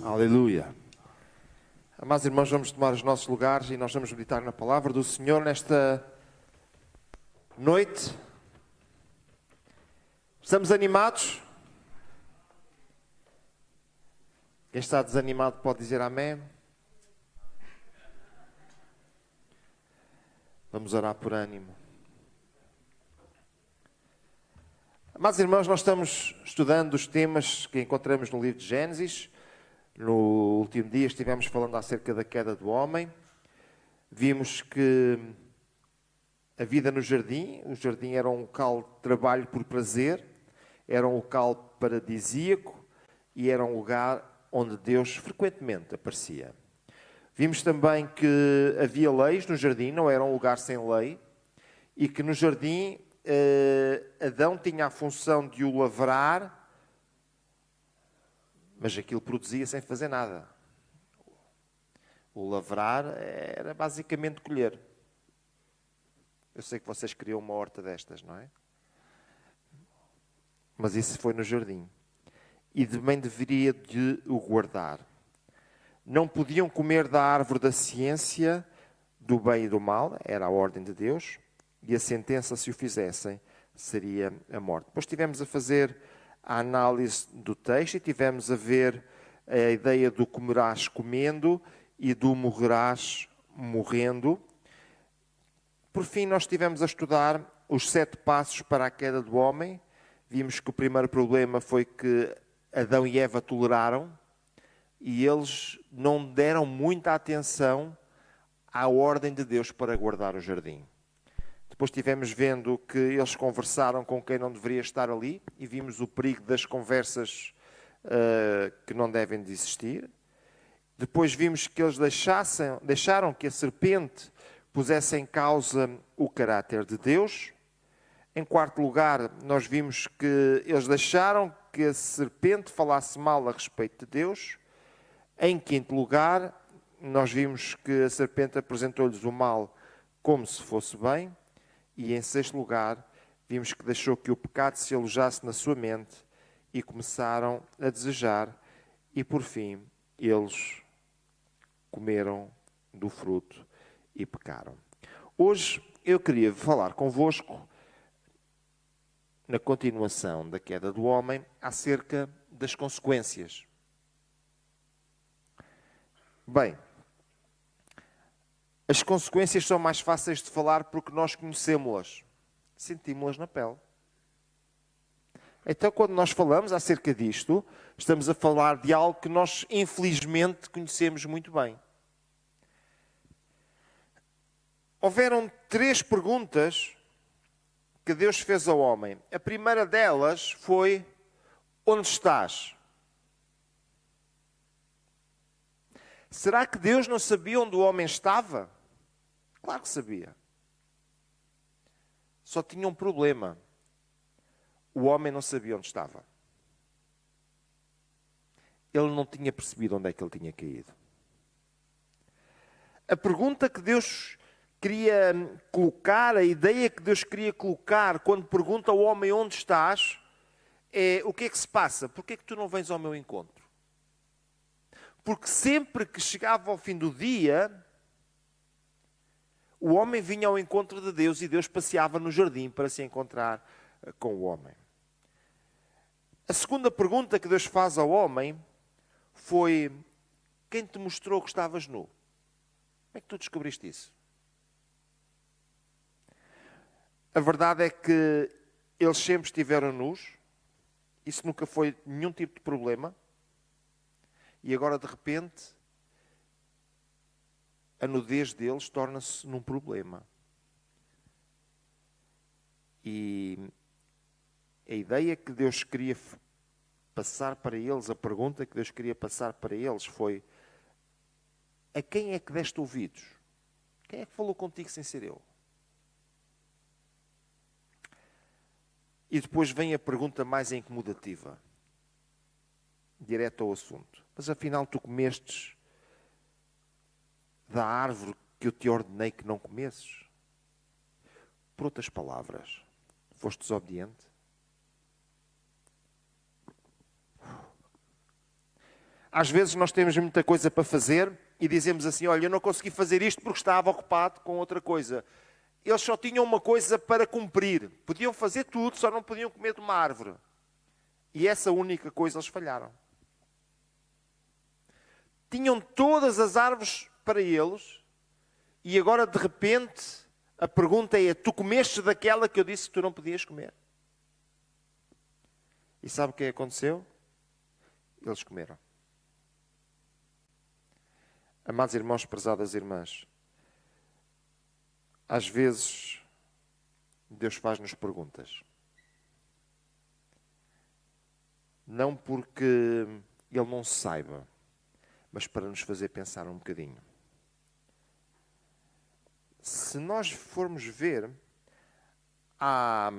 Aleluia. Amados irmãos, vamos tomar os nossos lugares e nós vamos meditar na palavra do Senhor nesta noite. Estamos animados? Quem está desanimado pode dizer amém. Vamos orar por ânimo. Amados irmãos, nós estamos estudando os temas que encontramos no livro de Gênesis. No último dia estivemos falando acerca da queda do homem. Vimos que a vida no jardim, o jardim era um local de trabalho por prazer, era um local paradisíaco e era um lugar onde Deus frequentemente aparecia. Vimos também que havia leis no jardim, não era um lugar sem lei, e que no jardim Adão tinha a função de o lavrar, mas aquilo produzia sem fazer nada. O lavrar era basicamente colher. Eu sei que vocês queriam uma horta destas, não é? Mas isso foi no jardim. E também deveria de o guardar. Não podiam comer da árvore da ciência do bem e do mal, era a ordem de Deus, e a sentença, se o fizessem, seria a morte. Depois tivemos a fazer a análise do texto e tivemos a ver a ideia do comerás comendo e do morrerás morrendo. Por fim, nós estivemos a estudar os 7 passos para a queda do homem. Vimos que o primeiro problema foi que Adão e Eva toleraram e eles não deram muita atenção à ordem de Deus para guardar o jardim. Depois estivemos vendo que eles conversaram com quem não deveria estar ali e vimos o perigo das conversas que não devem de existir. Depois vimos que eles deixaram que a serpente pusesse em causa o caráter de Deus. Em quarto lugar, nós vimos que eles deixaram que a serpente falasse mal a respeito de Deus. Em quinto lugar, nós vimos que a serpente apresentou-lhes o mal como se fosse bem. E em sexto lugar, vimos que deixou que o pecado se alojasse na sua mente e começaram a desejar. E por fim, eles comeram do fruto e pecaram. Hoje eu queria falar convosco, na continuação da queda do homem, acerca das consequências. Bem, as consequências são mais fáceis de falar porque nós conhecemos-las, sentimos-las na pele. Então, quando nós falamos acerca disto, estamos a falar de algo que nós, infelizmente, conhecemos muito bem. Houveram 3 perguntas que Deus fez ao homem. A primeira delas foi: onde estás? Será que Deus não sabia onde o homem estava? Claro que sabia. Só tinha um problema. O homem não sabia onde estava. Ele não tinha percebido onde é que ele tinha caído. A pergunta que Deus queria colocar, a ideia que Deus queria colocar quando pergunta ao homem onde estás, é: o que é que se passa? Porquê é que tu não vens ao meu encontro? Porque sempre que chegava ao fim do dia, o homem vinha ao encontro de Deus e Deus passeava no jardim para se encontrar com o homem. A segunda pergunta que Deus faz ao homem foi: quem te mostrou que estavas nu? Como é que tu descobriste isso? A verdade é que eles sempre estiveram nus. Isso nunca foi nenhum tipo de problema. E agora, de repente, a nudez deles torna-se num problema. E a ideia que Deus queria passar para eles, a pergunta que Deus queria passar para eles foi: a quem é que deste ouvidos? Quem é que falou contigo sem ser eu? E depois vem a pergunta mais incomodativa, direto ao assunto: mas afinal tu comestes da árvore que eu te ordenei que não comesses? Por outras palavras, foste desobediente? Às vezes nós temos muita coisa para fazer e dizemos assim, olha, eu não consegui fazer isto porque estava ocupado com outra coisa. Eles só tinham uma coisa para cumprir. Podiam fazer tudo, só não podiam comer de uma árvore. E essa única coisa eles falharam. Tinham todas as árvores para eles e agora de repente a pergunta é, tu comeste daquela que eu disse que tu não podias comer? E sabe o que aconteceu? Eles comeram. Amados irmãos, prezadas irmãs, às vezes Deus faz-nos perguntas. Não porque Ele não saiba, mas para nos fazer pensar um bocadinho. Se nós formos ver, a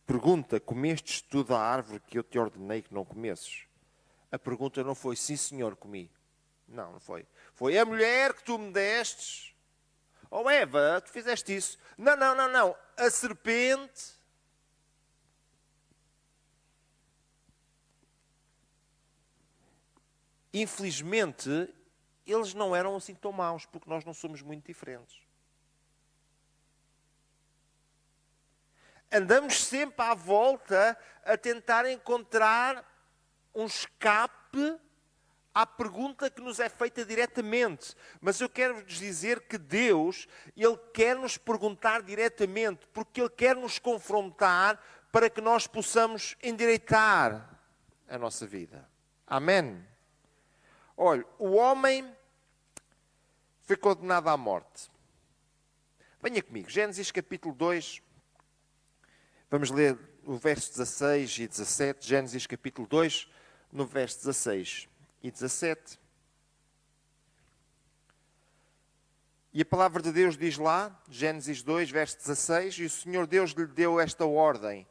pergunta, comestes tu da árvore que eu te ordenei que não comesses? A pergunta não foi, sim senhor, comi. Não, não foi. Foi a mulher que tu me destes. Oh Eva, tu fizeste isso. Não, não, não, não. A serpente. Infelizmente, eles não eram assim tão maus, porque nós não somos muito diferentes. Andamos sempre à volta a tentar encontrar um escape à pergunta que nos é feita diretamente. Mas eu quero vos dizer que Deus, Ele quer nos perguntar diretamente, porque Ele quer nos confrontar para que nós possamos endireitar a nossa vida. Amém? Olha, o homem foi condenado à morte. Venha comigo, Gênesis capítulo 2. Vamos ler o verso 16 e 17, Gênesis capítulo 2, no verso 16 e 17. E a palavra de Deus diz lá, Gênesis 2, verso 16, e o Senhor Deus lhe deu esta ordem: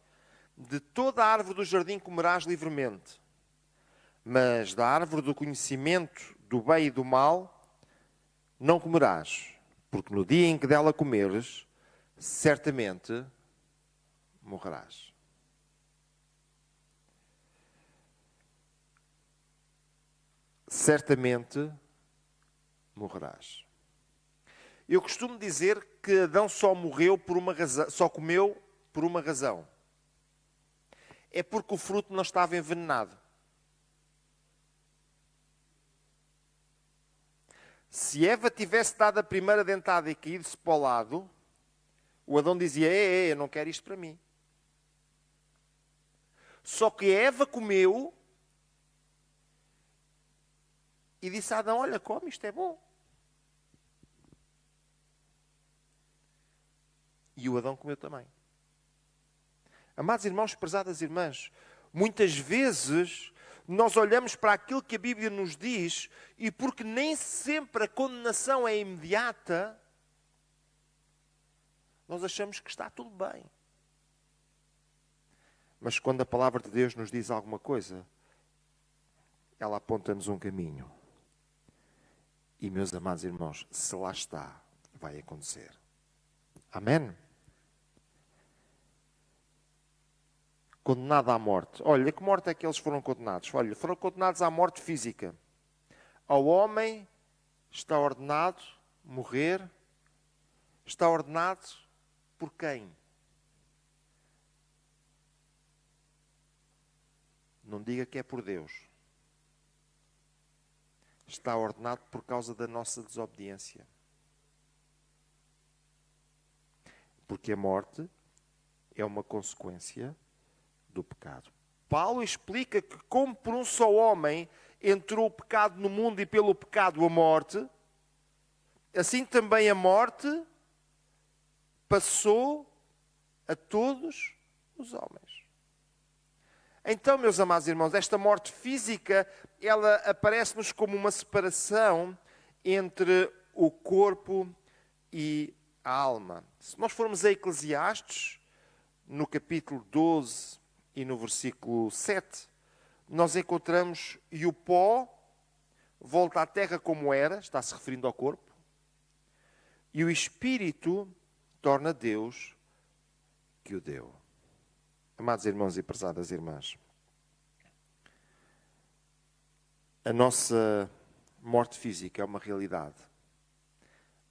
de toda a árvore do jardim comerás livremente, mas da árvore do conhecimento do bem e do mal não comerás, porque no dia em que dela comeres, certamente morrerás. Certamente morrerás. Eu costumo dizer que Adão só morreu por uma razão, só comeu por uma razão. É porque o fruto não estava envenenado. Se Eva tivesse dado a primeira dentada e caído-se para o lado, o Adão dizia, eu não quero isto para mim. Só que Eva comeu e disse a Adão, olha, come, isto é bom. E o Adão comeu também. Amados irmãos, prezadas irmãs, muitas vezes nós olhamos para aquilo que a Bíblia nos diz e porque nem sempre a condenação é imediata, nós achamos que está tudo bem. Mas quando a palavra de Deus nos diz alguma coisa, ela aponta-nos um caminho. E, meus amados irmãos, se lá está, vai acontecer. Amém? Condenado à morte. Olha, que morte é que eles foram condenados? Olha, foram condenados à morte física. Ao homem está ordenado morrer. Está ordenado por quem? Não diga que é por Deus. Está ordenado por causa da nossa desobediência. Porque a morte é uma consequência do pecado. Paulo explica que como por um só homem entrou o pecado no mundo e pelo pecado a morte, assim também a morte passou a todos os homens. Então, meus amados irmãos, esta morte física, ela aparece-nos como uma separação entre o corpo e a alma. Se nós formos a Eclesiastes, no capítulo 12 e no versículo 7, nós encontramos, e o pó volta à terra como era, está-se referindo ao corpo, e o Espírito torna Deus que o deu. Amados irmãos e prezadas irmãs, A nossa morte física é uma realidade.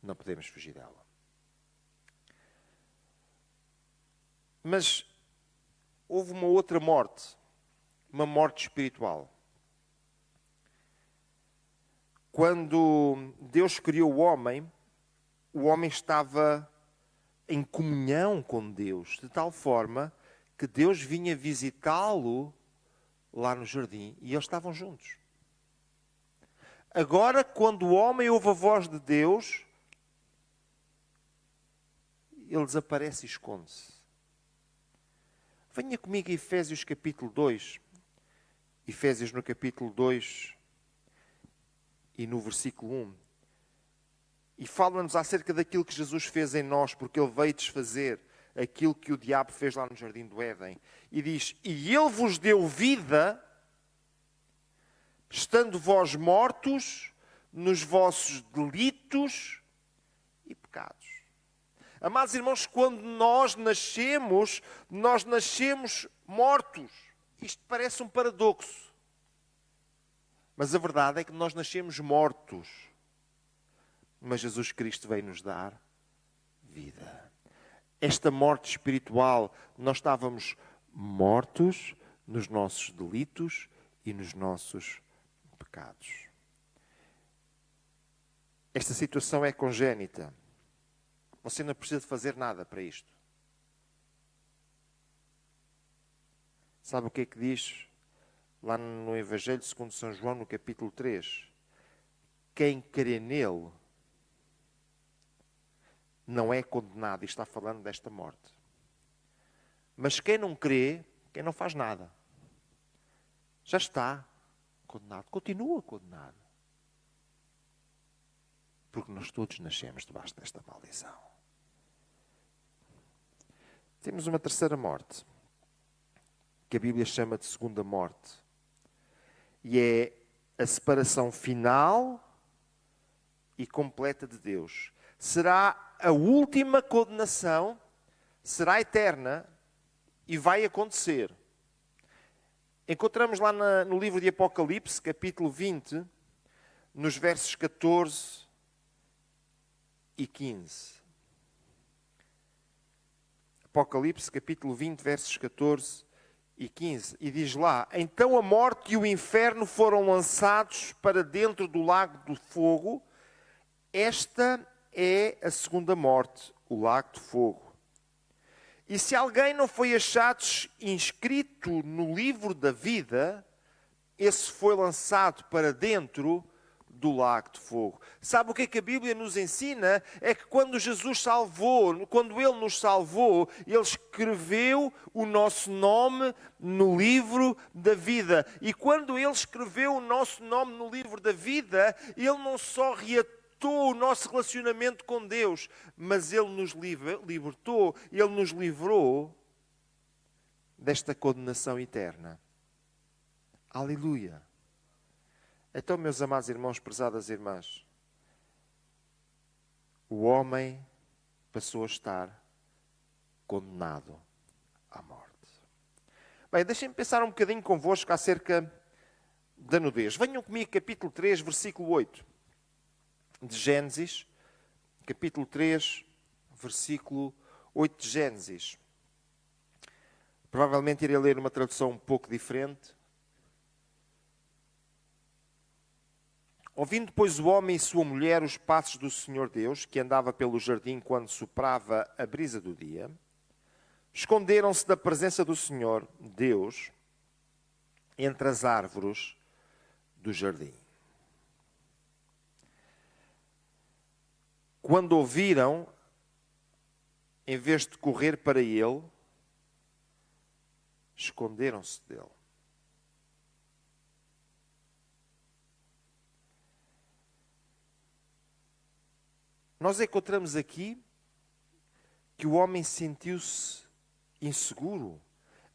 Não podemos fugir dela. Mas houve uma outra morte, uma morte espiritual. Quando Deus criou o homem estava em comunhão com Deus, de tal forma que Deus vinha visitá-lo lá no jardim e eles estavam juntos. Agora, quando o homem ouve a voz de Deus, ele desaparece e esconde-se. Venha comigo a Efésios capítulo 2. Efésios no capítulo 2 e no versículo 1. E fala-nos acerca daquilo que Jesus fez em nós, porque Ele veio desfazer aquilo que o diabo fez lá no Jardim do Éden. E diz, e Ele vos deu vida, estando vós mortos nos vossos delitos e pecados. Amados irmãos, quando nós nascemos mortos. Isto parece um paradoxo. Mas a verdade é que nós nascemos mortos. Mas Jesus Cristo veio nos dar vida. Esta morte espiritual, nós estávamos mortos nos nossos delitos e nos nossos pecados. Esta situação é congénita. Você não precisa de fazer nada para isto. Sabe o que é que diz lá no Evangelho segundo São João, no capítulo 3? Quem crê nele não é condenado. E está falando desta morte. Mas quem não crê, quem não faz nada, já está condenado. Continua condenado. Porque nós todos nascemos debaixo desta maldição. Temos uma terceira morte, que a Bíblia chama de segunda morte. E é a separação final e completa de Deus. Será a última condenação, será eterna e vai acontecer. Encontramos lá no livro de Apocalipse, capítulo 20, nos versos 14 e 15. Apocalipse, capítulo 20, versos 14 e 15. E diz lá, então a morte e o inferno foram lançados para dentro do lago do fogo. Esta é a segunda morte, o lago de fogo. E se alguém não foi achado inscrito no livro da vida, esse foi lançado para dentro do lago de fogo. Sabe o que é que a Bíblia nos ensina? É que quando Jesus salvou, quando Ele nos salvou, Ele escreveu o nosso nome no livro da vida. E quando Ele escreveu o nosso nome no livro da vida, Ele não só reatou o nosso relacionamento com Deus, mas Ele nos libertou, Ele nos livrou desta condenação eterna. Aleluia! Então, meus amados irmãos, prezadas irmãs, o homem passou a estar condenado à morte. Bem, deixem-me pensar um bocadinho convosco acerca da nudez. Venham comigo, capítulo 3, versículo 8. De Gênesis, capítulo 3, versículo 8 de Gênesis. Provavelmente irei ler uma tradução um pouco diferente. Ouvindo, pois, o homem e sua mulher os passos do Senhor Deus, que andava pelo jardim quando soprava a brisa do dia, esconderam-se da presença do Senhor Deus entre as árvores do jardim. Quando ouviram, em vez de correr para ele, esconderam-se dele. Nós encontramos aqui que o homem sentiu-se inseguro.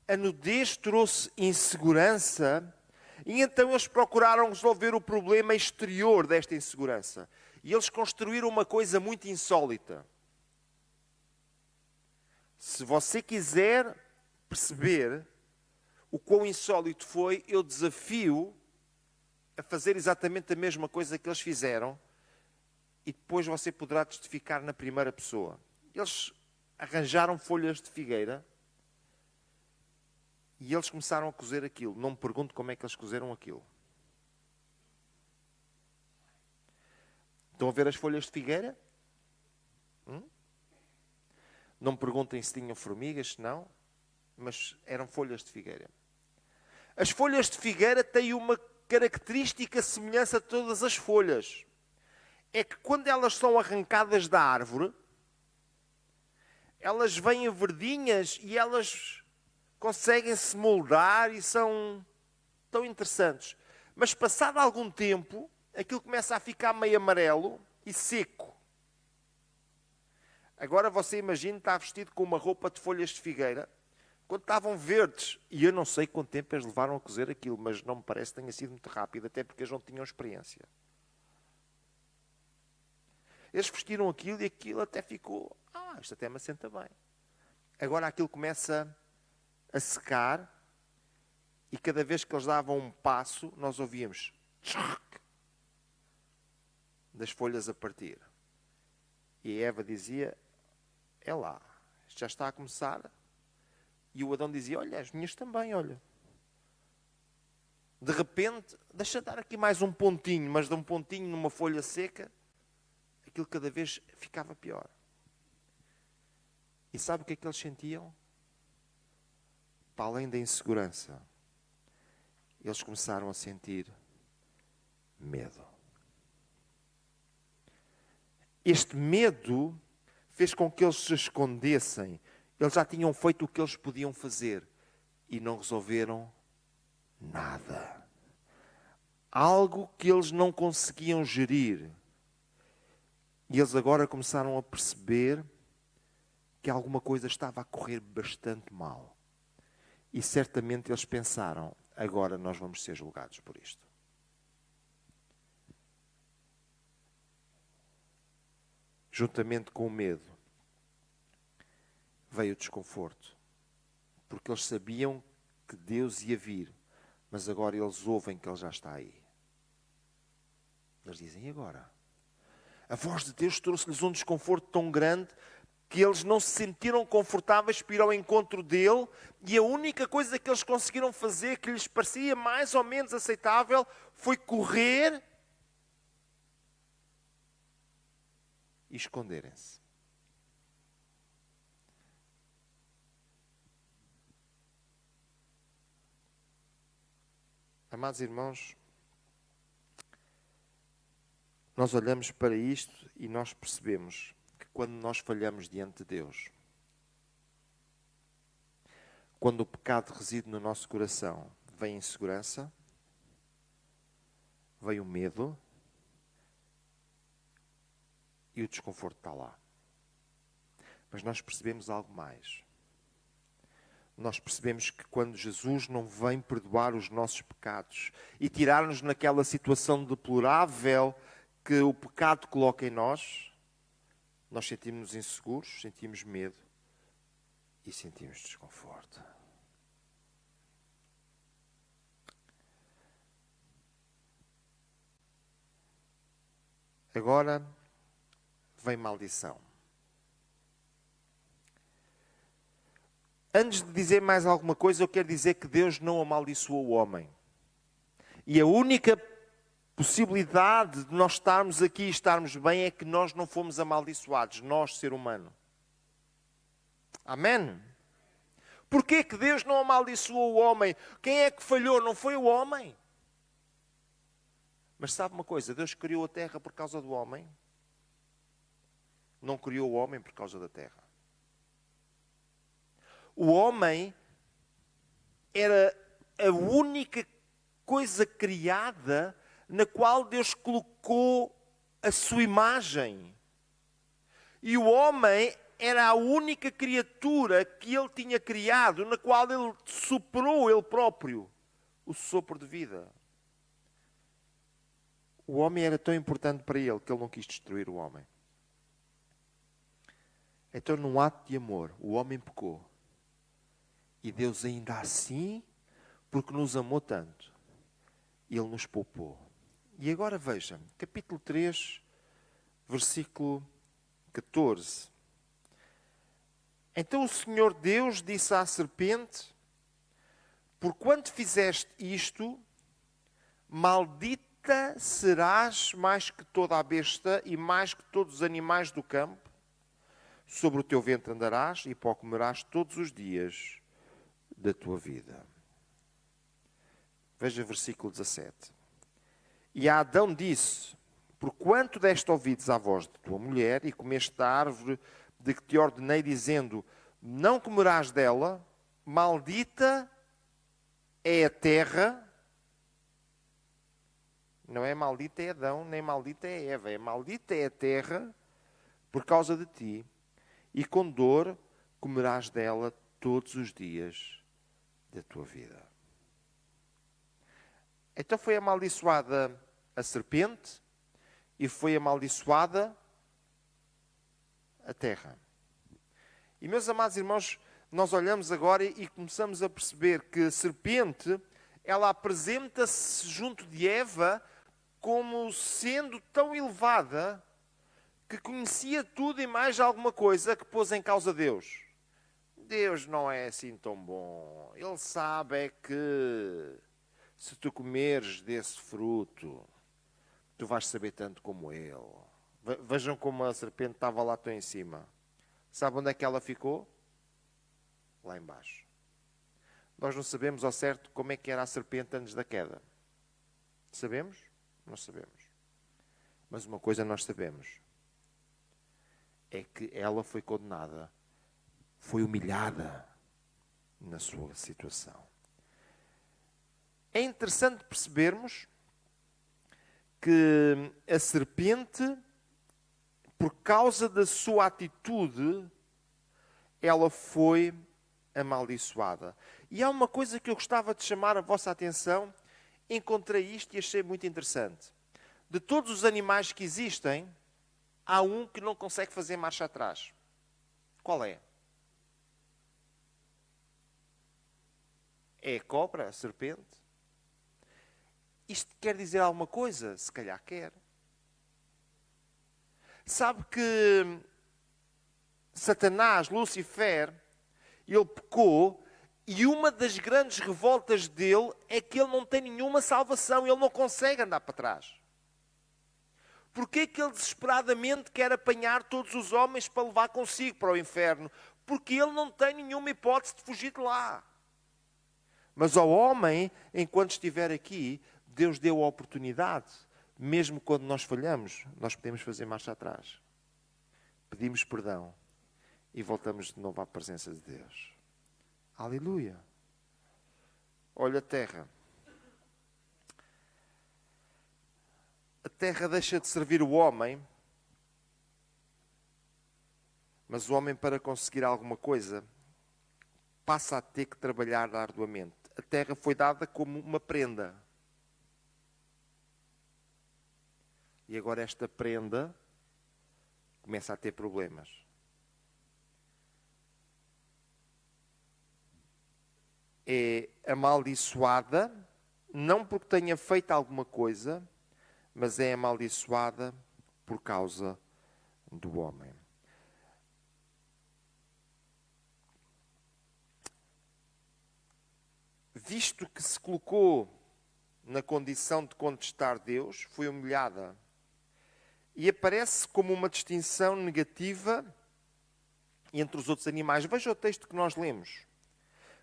A nudez trouxe insegurança e então eles procuraram resolver o problema exterior desta insegurança. E eles construíram uma coisa muito insólita. Se você quiser perceber o quão insólito foi, eu desafio a fazer exatamente a mesma coisa que eles fizeram e depois você poderá testificar na primeira pessoa. Eles arranjaram folhas de figueira e eles começaram a cozer aquilo. Não me pergunto como é que eles cozeram aquilo. Estão a ver as folhas de figueira? Não me perguntem se tinham formigas, se não, mas eram folhas de figueira. As folhas de figueira têm uma característica semelhança a todas as folhas. É que quando elas são arrancadas da árvore, elas vêm verdinhas e elas conseguem se moldar e são tão interessantes. Mas passado algum tempo, aquilo começa a ficar meio amarelo e seco. Agora você imagina estar vestido com uma roupa de folhas de figueira, quando estavam verdes. E eu não sei quanto tempo eles levaram a cozer aquilo, mas não me parece que tenha sido muito rápido, até porque eles não tinham experiência. Eles vestiram aquilo e aquilo até ficou, isto até me assenta bem. Agora aquilo começa a secar e cada vez que eles davam um passo, nós ouvíamos das folhas a partir. E a Eva dizia, é lá, isto já está a começar. E o Adão dizia, olha, as minhas também, olha. De repente, deixa dar aqui mais um pontinho, mas de um pontinho numa folha seca, aquilo cada vez ficava pior. E sabe o que é que eles sentiam? Para além da insegurança, eles começaram a sentir medo. Este medo fez com que eles se escondessem. Eles já tinham feito o que eles podiam fazer e não resolveram nada. Algo que eles não conseguiam gerir. E eles agora começaram a perceber que alguma coisa estava a correr bastante mal. E certamente eles pensaram, agora nós vamos ser julgados por isto. Juntamente com o medo, veio o desconforto. Porque eles sabiam que Deus ia vir, mas agora eles ouvem que Ele já está aí. Eles dizem, e agora? A voz de Deus trouxe-lhes um desconforto tão grande que eles não se sentiram confortáveis para ir ao encontro dele, e a única coisa que eles conseguiram fazer, que lhes parecia mais ou menos aceitável, foi correr e esconderem-se. Amados irmãos, nós olhamos para isto e nós percebemos que quando nós falhamos diante de Deus, quando o pecado reside no nosso coração, vem a insegurança, vem o medo e o desconforto está lá. Mas nós percebemos algo mais. Nós percebemos que quando Jesus não vem perdoar os nossos pecados e tirar-nos naquela situação deplorável que o pecado coloca em nós, nós sentimos-nos inseguros, sentimos medo e sentimos desconforto. Agora vem maldição. Antes de dizer mais alguma coisa, eu quero dizer que Deus não amaldiçoou o homem. E a única possibilidade de nós estarmos aqui e estarmos bem é que nós não fomos amaldiçoados, nós, ser humano. Amém? Porquê que Deus não amaldiçoou o homem? Quem é que falhou? Não foi o homem? Mas sabe uma coisa? Deus criou a terra por causa do homem. Não criou o homem por causa da terra. O homem era a única coisa criada na qual Deus colocou a sua imagem. E o homem era a única criatura que ele tinha criado, na qual ele soprou ele próprio o sopro de vida. O homem era tão importante para ele que ele não quis destruir o homem. Então, num ato de amor, o homem pecou. E Deus ainda assim, porque nos amou tanto, Ele nos poupou. E agora veja, capítulo 3, versículo 14. Então o Senhor Deus disse à serpente: porquanto fizeste isto, maldita serás mais que toda a besta e mais que todos os animais do campo. Sobre o teu ventre andarás e pó comerás todos os dias da tua vida. Veja versículo 17. E a Adão disse: porquanto deste ouvidos à voz de tua mulher e comeste da árvore de que te ordenei, dizendo: não comerás dela, maldita é a terra. Não é maldita é Adão, nem maldita é Eva, é maldita é a terra por causa de ti, e com dor comerás dela todos os dias da tua vida. Então foi amaldiçoada a serpente e foi amaldiçoada a terra. E, meus amados irmãos, nós olhamos agora e começamos a perceber que a serpente, ela apresenta-se junto de Eva como sendo tão elevada que conhecia tudo e mais alguma coisa, que pôs em causa Deus. Deus não é assim tão bom. Ele sabe é que se tu comeres desse fruto, tu vais saber tanto como ele. Vejam como a serpente estava lá tão em cima. Sabe onde é que ela ficou? Lá embaixo. Nós não sabemos ao certo como é que era a serpente antes da queda. Sabemos? Não sabemos. Mas uma coisa nós sabemos. É que ela foi condenada. Foi humilhada na sua situação. É interessante percebermos que a serpente, por causa da sua atitude, ela foi amaldiçoada. E há uma coisa que eu gostava de chamar a vossa atenção. Encontrei isto e achei muito interessante. De todos os animais que existem, há um que não consegue fazer marcha atrás. Qual é? É a cobra, a serpente? Isto quer dizer alguma coisa? Se calhar quer. Sabe que Satanás, Lucifer, ele pecou e uma das grandes revoltas dele é que ele não tem nenhuma salvação, ele não consegue andar para trás. Porquê que ele desesperadamente quer apanhar todos os homens para levar consigo para o inferno? Porque ele não tem nenhuma hipótese de fugir de lá. Mas ao homem, enquanto estiver aqui, Deus deu a oportunidade. Mesmo quando nós falhamos, nós podemos fazer marcha atrás. Pedimos perdão e voltamos de novo à presença de Deus. Aleluia. Olha a terra. A terra deixa de servir o homem, mas o homem, para conseguir alguma coisa, passa a ter que trabalhar arduamente. A terra foi dada como uma prenda. E agora esta prenda começa a ter problemas. É amaldiçoada, não porque tenha feito alguma coisa, mas é amaldiçoada por causa do homem. Visto que se colocou na condição de contestar Deus, foi humilhada. E aparece como uma distinção negativa entre os outros animais. Veja o texto que nós lemos.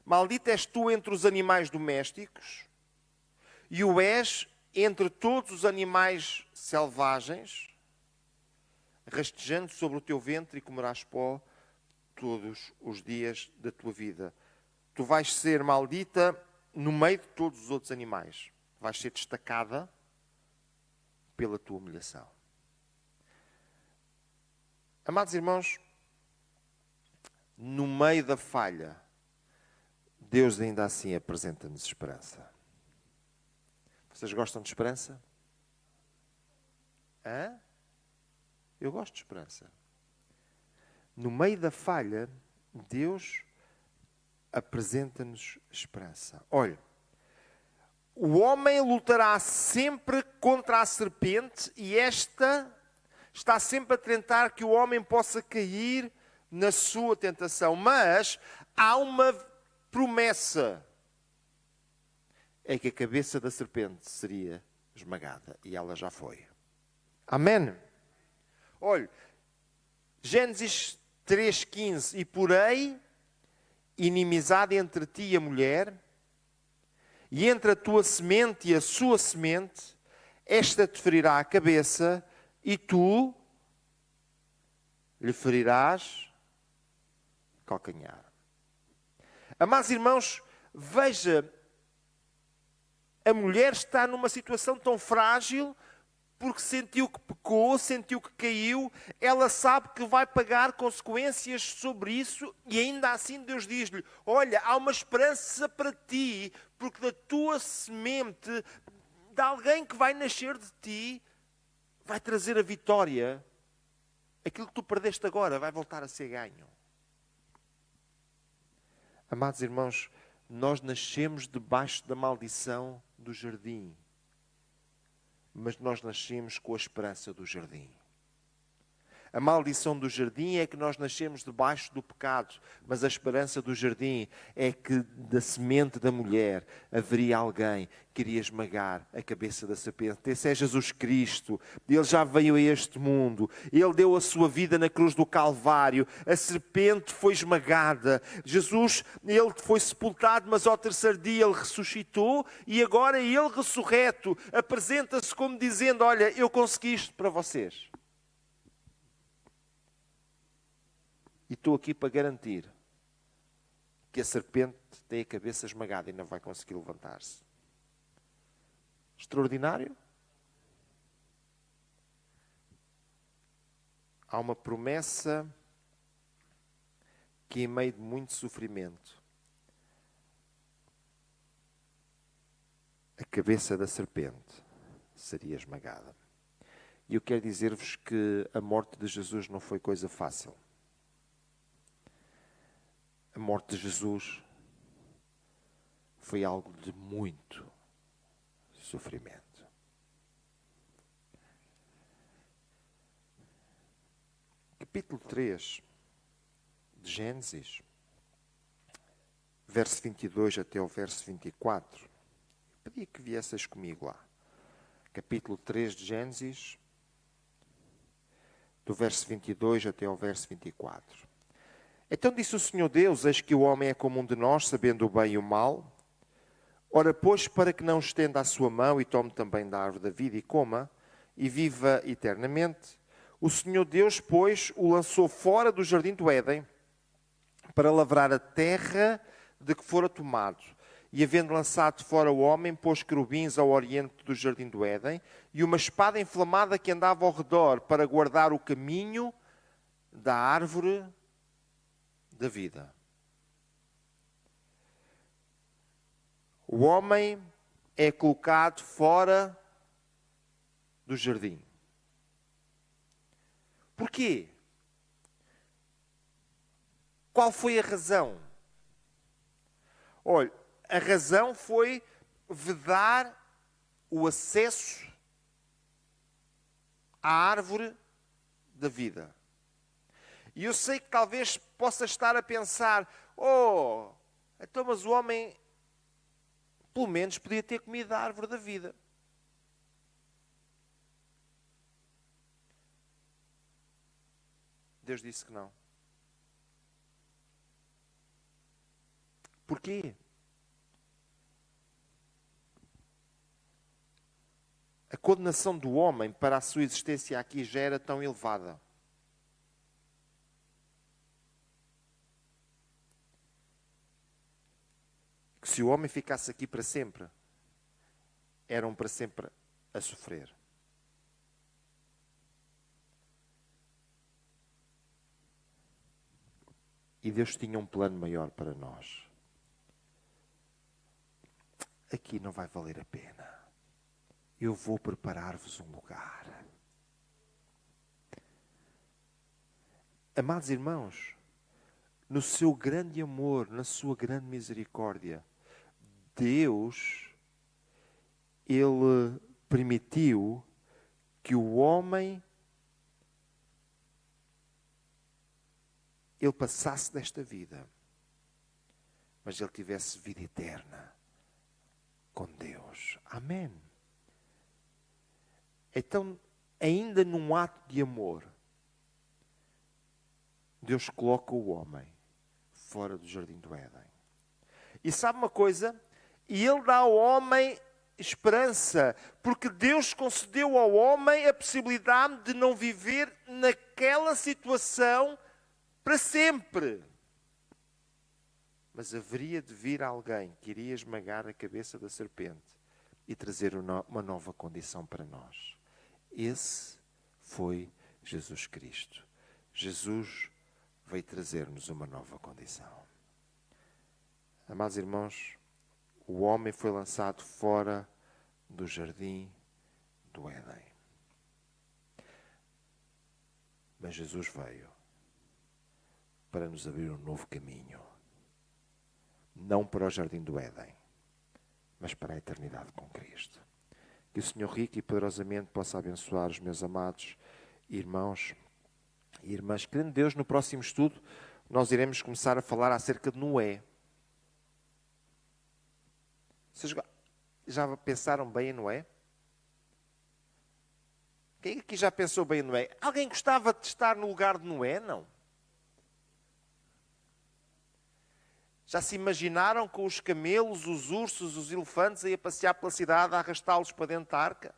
Maldita és tu entre os animais domésticos, e o és entre todos os animais selvagens, rastejando sobre o teu ventre e comerás pó todos os dias da tua vida. Tu vais ser maldita no meio de todos os outros animais. Vais ser destacada pela tua humilhação. Amados irmãos, no meio da falha, Deus ainda assim apresenta-nos esperança. Vocês gostam de esperança? Hã? Eu gosto de esperança. No meio da falha, Deus apresenta-nos esperança. Olha, O homem lutará sempre contra a serpente e esta está sempre a tentar que o homem possa cair na sua tentação. Mas há uma promessa. É que a cabeça da serpente seria esmagada. E ela já foi. Amém? Olha, Gênesis 3,15. E porém, inimizade entre ti e a mulher, e entre a tua semente e a sua semente, esta te ferirá a cabeça, e tu lhe ferirás calcanhar. Amados irmãos, veja, a mulher está numa situação tão frágil porque sentiu que pecou, sentiu que caiu, ela sabe que vai pagar consequências sobre isso e ainda assim Deus diz-lhe, olha, há uma esperança para ti, porque da tua semente, de alguém que vai nascer de ti, vai trazer a vitória. Aquilo que tu perdeste agora vai voltar a ser ganho. Amados irmãos, nós nascemos debaixo da maldição do jardim, mas nós nascemos com a esperança do jardim. A maldição do jardim é que nós nascemos debaixo do pecado, mas a esperança do jardim é que da semente da mulher haveria alguém que iria esmagar a cabeça da serpente. Esse é Jesus Cristo. Ele já veio a este mundo. Ele deu a sua vida na cruz do Calvário. A serpente foi esmagada. Jesus, ele foi sepultado, mas ao terceiro dia ele ressuscitou e agora ele ressurreto apresenta-se como dizendo, olha, eu consegui isto para vocês. E estou aqui para garantir que a serpente tem a cabeça esmagada e não vai conseguir levantar-se. Extraordinário? Há uma promessa que, em meio de muito sofrimento, a cabeça da serpente seria esmagada. E eu quero dizer-vos que a morte de Jesus não foi coisa fácil. A morte de Jesus foi algo de muito sofrimento. Capítulo 3 de Gênesis, verso 22 até o verso 24. Eu pedi que viesses comigo lá. Capítulo 3 de Gênesis, do verso 22 até o verso 24. Então disse o Senhor Deus, eis que o homem é como um de nós, sabendo o bem e o mal. Ora, pois, para que não estenda a sua mão e tome também da árvore da vida e coma, e viva eternamente, o Senhor Deus, pois, o lançou fora do jardim do Éden, para lavrar a terra de que fora tomado. E havendo lançado fora o homem, pôs querubins ao oriente do jardim do Éden, e uma espada inflamada que andava ao redor, para guardar o caminho da árvore da vida. O homem é colocado fora do jardim. Porquê? Qual foi a razão? Olha, a razão foi vedar o acesso à árvore da vida. E eu sei que talvez possa estar a pensar, então mas o homem pelo menos podia ter comido a árvore da vida. Deus disse que não. Porquê? A condenação do homem para a sua existência aqui já era tão elevada. Que se o homem ficasse aqui para sempre, eram para sempre a sofrer. E Deus tinha um plano maior para nós. Aqui não vai valer a pena. Eu vou preparar-vos um lugar. Amados irmãos, no seu grande amor, na sua grande misericórdia, Deus Ele permitiu que o homem ele passasse desta vida, mas ele tivesse vida eterna com Deus. Amém. Então, ainda num ato de amor, Deus coloca o homem fora do jardim do Éden. E sabe uma coisa? E Ele dá ao homem esperança, porque Deus concedeu ao homem a possibilidade de não viver naquela situação para sempre. Mas haveria de vir alguém que iria esmagar a cabeça da serpente e trazer uma nova condição para nós. Esse foi Jesus Cristo. Jesus veio trazer-nos uma nova condição. Amados irmãos, o homem foi lançado fora do jardim do Éden. Mas Jesus veio para nos abrir um novo caminho. Não para o jardim do Éden, mas para a eternidade com Cristo. Que o Senhor rico e poderosamente possa abençoar os meus amados irmãos e irmãs. Querendo Deus, no próximo estudo, nós iremos começar a falar acerca de Noé. Vocês já pensaram bem em Noé? Quem aqui já pensou bem em Noé? Alguém gostava de estar no lugar de Noé? Não. Já se imaginaram com os camelos, os ursos, os elefantes a ir passear pela cidade, a arrastá-los para dentro da arca?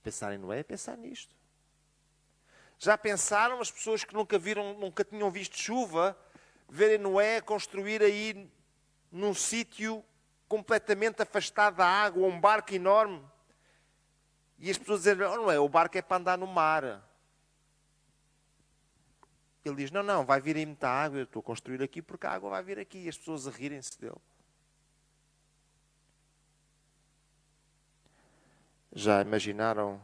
Pensar em Noé é pensar nisto. Já pensaram as pessoas que nunca tinham visto chuva, verem Noé construir aí num sítio completamente afastado da água, um barco enorme? E as pessoas dizem, oh, Noé, o barco é para andar no mar. Ele diz, não, vai vir aí muita água, eu estou a construir aqui porque a água vai vir aqui. E as pessoas a rirem-se dele. Já imaginaram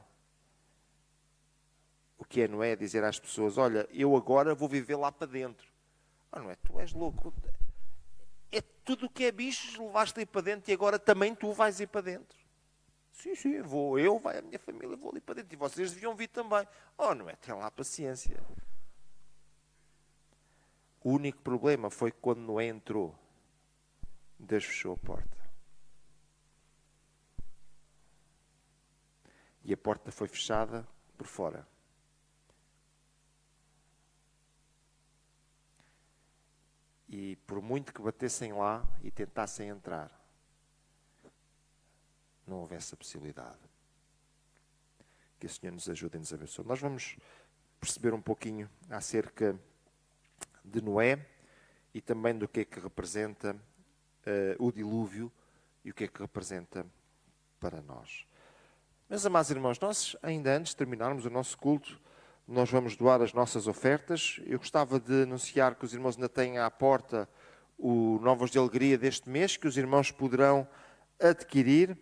o que é Noé dizer às pessoas, olha, eu agora vou viver lá para dentro. Oh, Noé, tu és louco. É tudo o que é bichos, levaste aí para dentro e agora também tu vais ir para dentro. Sim, vai a minha família, vou ali para dentro. E vocês deviam vir também. Oh, Noé, tem lá paciência. O único problema foi que quando Noé entrou, Deus fechou a porta. E a porta foi fechada por fora. E por muito que batessem lá e tentassem entrar, não houve essa possibilidade. Que o Senhor nos ajude e nos abençoe. Nós vamos perceber um pouquinho acerca de Noé e também do que é que representa o dilúvio e o que é que representa para nós. Meus amados irmãos, nós ainda antes de terminarmos o nosso culto, nós vamos doar as nossas ofertas. Eu gostava de anunciar que os irmãos ainda têm à porta o Novos de Alegria deste mês, que os irmãos poderão adquirir,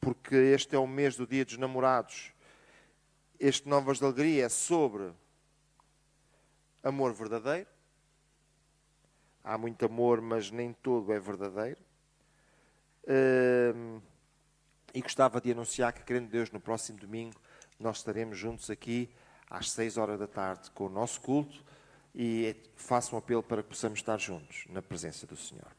porque este é o mês do Dia dos Namorados. Este Novos de Alegria é sobre amor verdadeiro. Há muito amor, mas nem todo é verdadeiro. E gostava de anunciar que, querendo Deus, no próximo domingo, nós estaremos juntos aqui às 6 horas da tarde com o nosso culto e faço um apelo para que possamos estar juntos na presença do Senhor.